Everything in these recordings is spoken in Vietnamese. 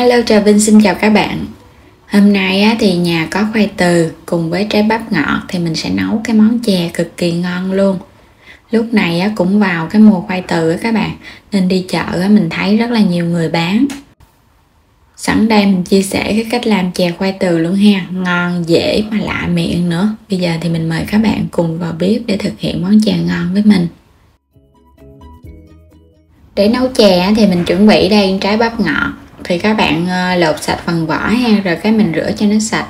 Hello, Trà Vinh xin chào các bạn. Hôm nay thì nhà có khoai từ cùng với trái bắp ngọt thì mình sẽ nấu cái món chè cực kỳ ngon luôn. Lúc này cũng vào cái mùa khoai từ các bạn, nên đi chợ mình thấy rất là nhiều người bán. Sẵn đây mình chia sẻ cái cách làm chè khoai từ luôn ha, ngon dễ mà lạ miệng nữa. Bây giờ thì mình mời các bạn cùng vào bếp để thực hiện món chè ngon với mình. Để nấu chè thì mình chuẩn bị đây trái bắp ngọt. Thì các bạn lột sạch phần vỏ ha, rồi cái mình rửa cho nó sạch.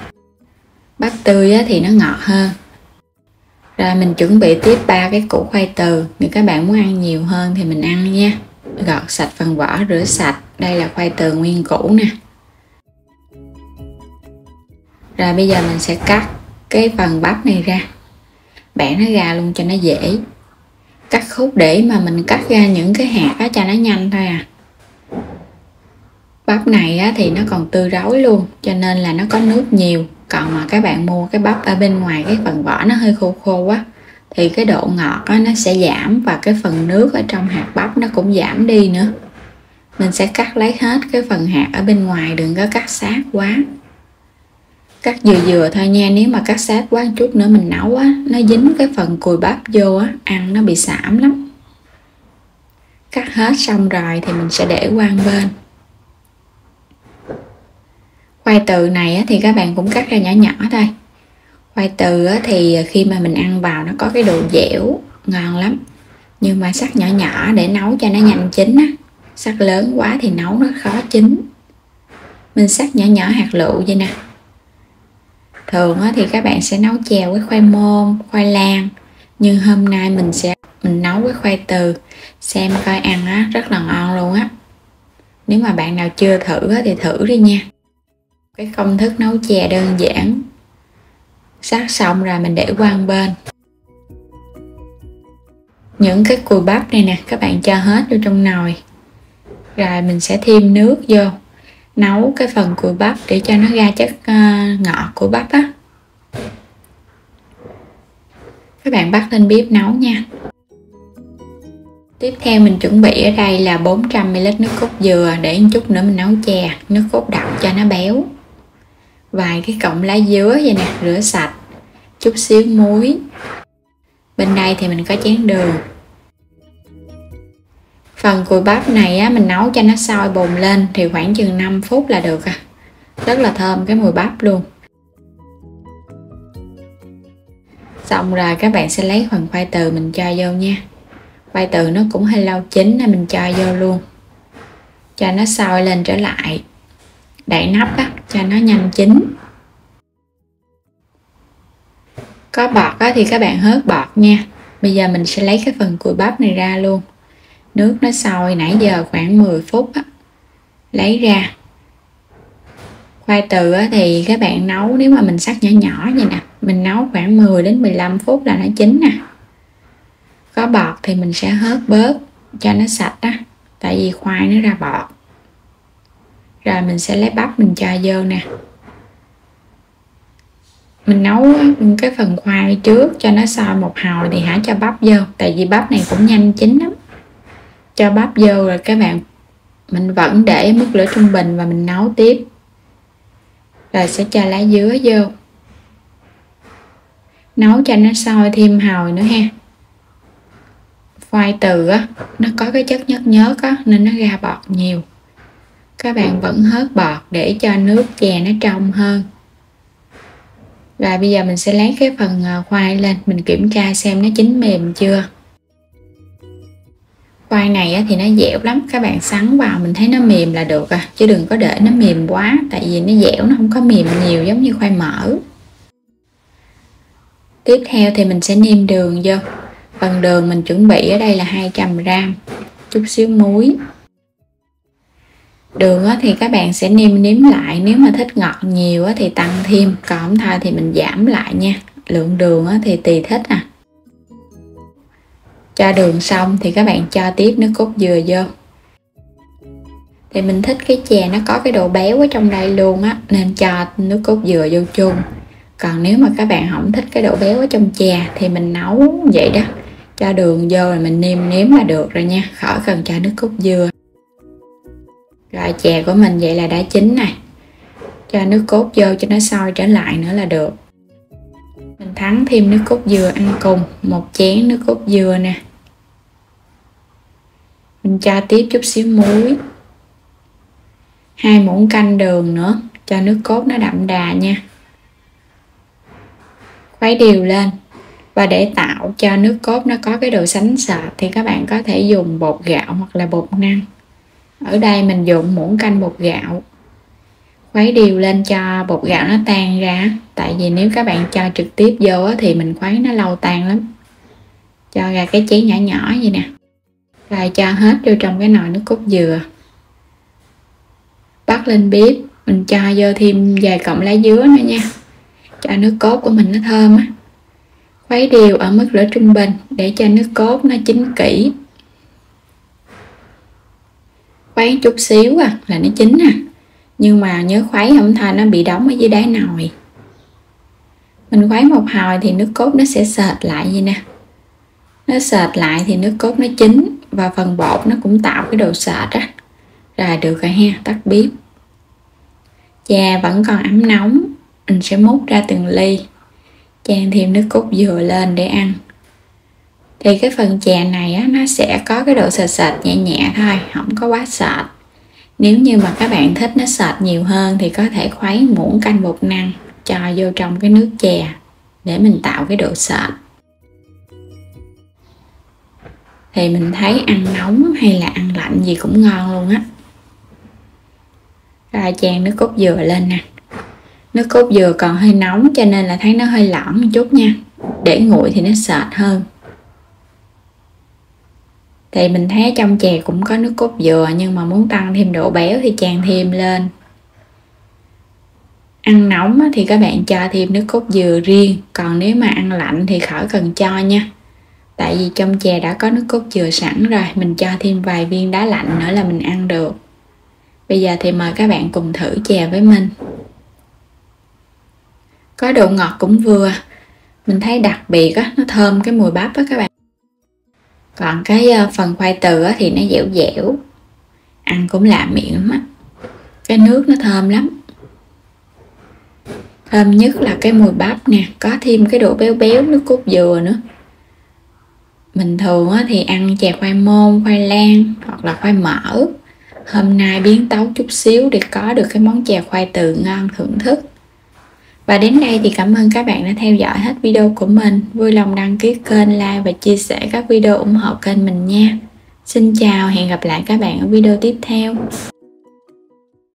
Bắp tươi thì nó ngọt hơn. Rồi mình chuẩn bị tiếp 3 cái củ khoai từ. Nếu các bạn muốn ăn nhiều hơn thì mình ăn nha. Gọt sạch phần vỏ, rửa sạch. Đây là khoai từ nguyên củ nè. Rồi bây giờ mình sẽ cắt cái phần bắp này ra, bẻ nó ra luôn cho nó dễ. Cắt khúc để mà mình cắt ra những cái hạt cho nó nhanh thôi à. Bắp này thì nó còn tươi rối luôn, cho nên là nó có nước nhiều. Còn mà các bạn mua cái bắp ở bên ngoài, cái phần vỏ nó hơi khô khô quá, thì cái độ ngọt nó sẽ giảm, và cái phần nước ở trong hạt bắp nó cũng giảm đi nữa. Mình sẽ cắt lấy hết cái phần hạt ở bên ngoài, đừng có cắt sát quá. Cắt vừa vừa thôi nha, nếu mà cắt sát quá một chút nữa mình nấu nó dính cái phần cùi bắp vô ăn nó bị xảm lắm. Cắt hết xong rồi thì mình sẽ để qua một bên. Khoai từ này thì các bạn cũng cắt ra nhỏ nhỏ thôi. Khoai từ thì khi mà mình ăn vào nó có cái độ dẻo, ngon lắm. Nhưng mà sắc nhỏ nhỏ để nấu cho nó nhanh chín á. Sắc lớn quá thì nấu nó khó chín. Mình sắc nhỏ nhỏ hạt lựu vậy nè. Thường thì các bạn sẽ nấu chè với khoai môn, khoai lang. Nhưng hôm nay mình nấu với khoai từ, xem coi ăn rất là ngon luôn á. Nếu mà bạn nào chưa thử thì thử đi nha. Cái công thức nấu chè đơn giản. Sắc xong rồi mình để qua một bên. Những cái cùi bắp này nè, các bạn cho hết vô trong nồi. Rồi mình sẽ thêm nước vô, nấu cái phần cùi bắp để cho nó ra chất ngọt của bắp á. Các bạn bắt lên bếp nấu nha. Tiếp theo mình chuẩn bị ở đây là 400ml nước cốt dừa, để một chút nữa mình nấu chè, nước cốt đặc cho nó béo. Vài cái cọng lá dứa vậy nè, rửa sạch. Chút xíu muối. Bên đây thì mình có chén đường. Phần cùi bắp này mình nấu cho nó sôi bùng lên thì khoảng chừng 5 phút là được à. Rất là thơm cái mùi bắp luôn. Xong rồi các bạn sẽ lấy phần khoai từ mình cho vô nha. Khoai từ nó cũng hơi lâu chín nên mình cho vô luôn. Cho nó sôi lên trở lại. Đậy nắp cho nó nhanh chín. Có bọt thì các bạn hớt bọt nha. Bây giờ mình sẽ lấy cái phần cùi bắp này ra luôn. Nước nó sôi nãy giờ khoảng 10 phút lấy ra. Khoai từ thì các bạn nấu, nếu mà mình sắc nhỏ nhỏ vậy nè, mình nấu khoảng 10 đến 15 phút là nó chín nè. Có bọt thì mình sẽ hớt bớt cho nó sạch tại vì khoai nó ra bọt. Rồi mình sẽ lấy bắp mình cho vô nè. Mình nấu cái phần khoai trước cho nó sôi một hồi thì hãy cho bắp vô, tại vì bắp này cũng nhanh chín lắm. Cho bắp vô rồi các bạn, mình vẫn để mức lửa trung bình và mình nấu tiếp. Rồi sẽ cho lá dứa vô, nấu cho nó sôi thêm hồi nữa ha. Khoai từ nó có cái chất nhớt nhớt nên nó ra bọt nhiều. Các bạn vẫn hớt bọt để cho nước chè nó trong hơn. Rồi bây giờ mình sẽ lấy cái phần khoai lên, mình kiểm tra xem nó chín mềm chưa. Khoai này thì nó dẻo lắm, các bạn sắn vào mình thấy nó mềm là được chứ đừng có để nó mềm quá, tại vì nó dẻo, nó không có mềm nhiều giống như khoai mỡ. Tiếp theo thì mình sẽ nêm đường vô. Phần đường mình chuẩn bị ở đây là 200g, chút xíu muối. Đường thì các bạn sẽ nêm lại, nếu mà thích ngọt nhiều thì tăng thêm, còn không thôi thì mình giảm lại nha. Lượng đường thì tùy thích Cho đường xong thì các bạn cho tiếp nước cốt dừa vô. Thì mình thích cái chè nó có cái độ béo ở trong đây luôn nên cho nước cốt dừa vô chung. Còn nếu mà các bạn không thích cái độ béo ở trong chè thì mình nấu vậy đó, cho đường vô rồi mình nêm nếm là được rồi nha, khỏi cần cho nước cốt dừa. Rồi chè của mình vậy là đã chín này. Cho nước cốt vô cho nó sôi trở lại nữa là được. Mình thắng thêm nước cốt dừa ăn cùng, 1 chén nước cốt dừa nè. Mình cho tiếp chút xíu muối, 2 muỗng canh đường nữa, cho nước cốt nó đậm đà nha. Khuấy đều lên. Và để tạo cho nước cốt nó có cái độ sánh sệt thì các bạn có thể dùng bột gạo hoặc là bột năng. Ở đây mình dùng muỗng canh bột gạo. Khuấy đều lên cho bột gạo nó tan ra. Tại vì nếu các bạn cho trực tiếp vô thì mình khuấy nó lâu tan lắm. Cho ra cái chén nhỏ nhỏ vậy nè. Rồi cho hết vô trong cái nồi nước cốt dừa. Bắt lên bếp. Mình cho vô thêm vài cọng lá dứa nữa nha. Cho nước cốt của mình nó thơm á. Khuấy đều ở mức lửa trung bình để cho nước cốt nó chín kỹ. Khuấy chút xíu là nó chín nè. Nhưng mà nhớ khuấy không thôi nó bị đóng ở dưới đáy nồi. Mình khuấy một hồi thì nước cốt nó sẽ sệt lại vậy nè. Nó sệt lại thì nước cốt nó chín và phần bột nó cũng tạo cái độ sệt á. Rồi được rồi ha, tắt bếp. Trà vẫn còn ấm nóng, mình sẽ múc ra từng ly. Chan thêm nước cốt dừa lên để ăn. Thì cái phần chè này á, nó sẽ có cái độ sệt sệt nhẹ nhẹ thôi, không có quá sệt. Nếu như mà các bạn thích nó sệt nhiều hơn thì có thể khuấy muỗng canh bột năng cho vô trong cái nước chè để mình tạo cái độ sệt. Thì mình thấy ăn nóng hay là ăn lạnh gì cũng ngon luôn á. Rồi chan nước cốt dừa lên nè. Nước cốt dừa còn hơi nóng cho nên là thấy nó hơi lỏng một chút nha. Để nguội thì nó sệt hơn. Thì mình thấy trong chè cũng có nước cốt dừa, nhưng mà muốn tăng thêm độ béo thì chan thêm lên. Ăn nóng thì các bạn cho thêm nước cốt dừa riêng, còn nếu mà ăn lạnh thì khỏi cần cho nha. Tại vì trong chè đã có nước cốt dừa sẵn rồi, mình cho thêm vài viên đá lạnh nữa là mình ăn được. Bây giờ thì mời các bạn cùng thử chè với mình. Có độ ngọt cũng vừa. Mình thấy đặc biệt á, nó thơm cái mùi bắp á các bạn. Còn cái phần khoai từ á, thì nó dẻo dẻo. Ăn cũng lạ miệng lắm á. Cái nước nó thơm lắm. Thơm nhất là cái mùi bắp nè. Có thêm cái độ béo béo nước cốt dừa nữa. Bình thường á, thì ăn chè khoai môn, khoai lang hoặc là khoai mỡ. Hôm nay biến tấu chút xíu để có được cái món chè khoai từ ngon thưởng thức. Và đến đây thì cảm ơn các bạn đã theo dõi hết video của mình. Vui lòng đăng ký kênh, like và chia sẻ các video ủng hộ kênh mình nha. Xin chào, hẹn gặp lại các bạn ở video tiếp theo.